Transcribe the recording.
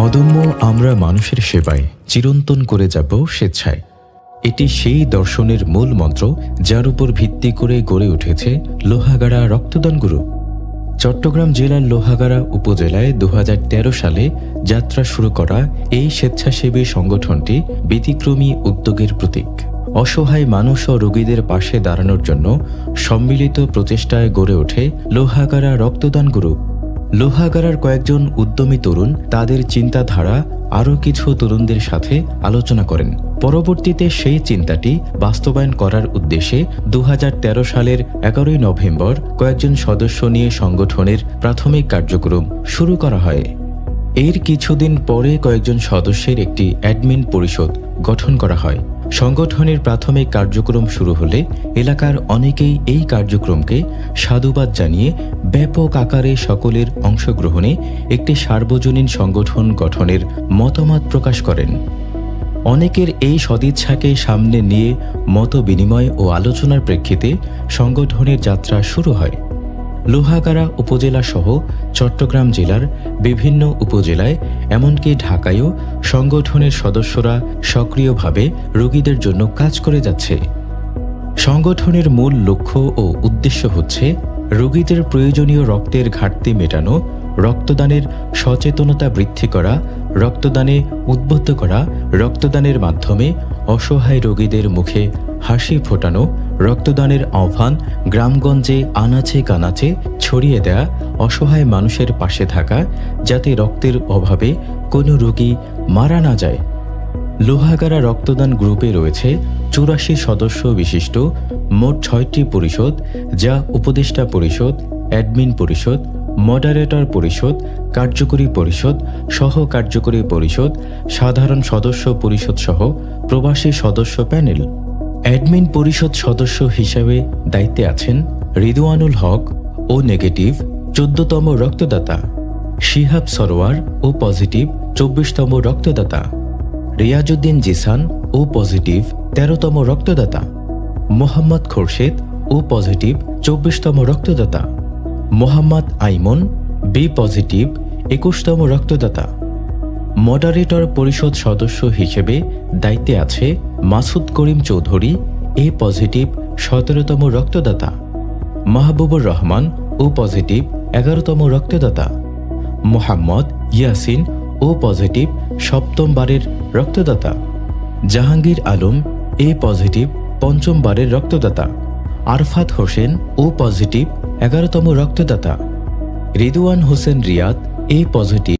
অদম্য আমরা মানুষের সেবায় চিরন্তন করে যাব স্বেচ্ছায়। এটি সেই দর্শনের মূল মন্ত্র যার উপর ভিত্তি করে গড়ে উঠেছে লোহাগাড়া রক্তদান গ্রুপ। চট্টগ্রাম জেলার লোহাগাড়া উপজেলায় 2013 সালে যাত্রা শুরু করা এই স্বেচ্ছাসেবী সংগঠনটি ব্যতিক্রমী উদ্যোগের প্রতীক। অসহায় মানুষ ও রোগীদের পাশে দাঁড়ানোর জন্য সম্মিলিত প্রচেষ্টায় গড়ে ওঠে লোহাগাড়া রক্তদান গ্রুপ। লোহাগাড়ার কয়েকজন উদ্যমী তরুণ তাদের চিন্তাধারা আরও কিছু তরুণদের সাথে আলোচনা করেন। পরবর্তীতে সেই চিন্তাটি বাস্তবায়ন করার উদ্দেশ্যে 2013 সালের 11 নভেম্বর কয়েকজন সদস্য নিয়ে সংগঠনের প্রাথমিক কার্যক্রম শুরু করা হয়। এর কিছুদিন পরে কয়েকজন সদস্যের একটি অ্যাডমিন পরিষদ গঠন করা হয়। সংগঠনের প্রাথমিক কার্যক্রম শুরু হলে এলাকার অনেকেই এই কার্যক্রমকে সাধুবাদ জানিয়ে ব্যাপক আকারে সকলের অংশগ্রহণে একটি সার্বজনীন সংগঠন গঠনের মতামত প্রকাশ করেন। অনেকের এই সদিচ্ছাকে সামনে নিয়ে মত বিনিময় ও আলোচনার প্রেক্ষিতে সংগঠনের যাত্রা শুরু হয়। লোহাগাড়া উপজেলা সহ চট্টগ্রাম জেলার বিভিন্ন উপজেলায় এমনকি ঢাকায়ও সংগঠনের সদস্যরা সক্রিয়ভাবে রোগীদের জন্য কাজ করে যাচ্ছে। সংগঠনের মূল লক্ষ্য ও উদ্দেশ্য হচ্ছে রোগীদের প্রয়োজনীয় রক্তের ঘাটতি মেটানো, রক্তদানের সচেতনতা বৃদ্ধি করা, রক্তদানে উদ্বুদ্ধ করা, রক্তদানের মাধ্যমে অসহায় রোগীদের মুখে হাসি ফোটানো, রক্তদানের আহ্বান গ্রামগঞ্জে আনাচে কানাচে ছড়িয়ে দেয়া, অসহায় মানুষের পাশে থাকা যাতে রক্তের অভাবে কোনো রোগী মারা না যায়। লোহাগাড়া রক্তদান গ্রুপে রয়েছে 84 সদস্য বিশিষ্ট মোট 6টি পরিষদ, যা উপদেষ্টা পরিষদ, অ্যাডমিন পরিষদ, মডারেটর পরিষদ, কার্যকরী পরিষদ, সহ কার্যকরী পরিষদ, সাধারণ সদস্য পরিষদ সহ প্রবাসী সদস্য প্যানেল। অ্যাডমিন পরিষদ সদস্য হিসেবে দায়িত্বে আছেন রিদওয়ানুল হক ও নেগেটিভ 14তম রক্তদাতা, শিহাব সরোয়ার ও পজিটিভ 24তম রক্তদাতা, রিয়াজউদ্দিন জিসান ও পজিটিভ 13তম রক্তদাতা, মোহাম্মদ খোরশেদ ও পজিটিভ 24তম রক্তদাতা, মোহাম্মদ আইমন বি পজিটিভ 21তম রক্তদাতা। মডারেটর পরিষদ সদস্য হিসেবে দায়িত্বে আছে মাসুদ করিম চৌধুরী এ পজিটিভ 17তম রক্তদাতা, মাহবুবুর রহমান ও পজিটিভ 11তম রক্তদাতা, মোহাম্মদ ইয়াসিন ও পজিটিভ 7ম বারের রক্তদাতা, জাহাঙ্গীর আলম এ পজিটিভ 5ম বারের রক্তদাতা, আরফাত হোসেন ও পজিটিভ 11তম রক্তদাতা, রিদওয়ান হোসেন রিয়াদ এ পজিটিভ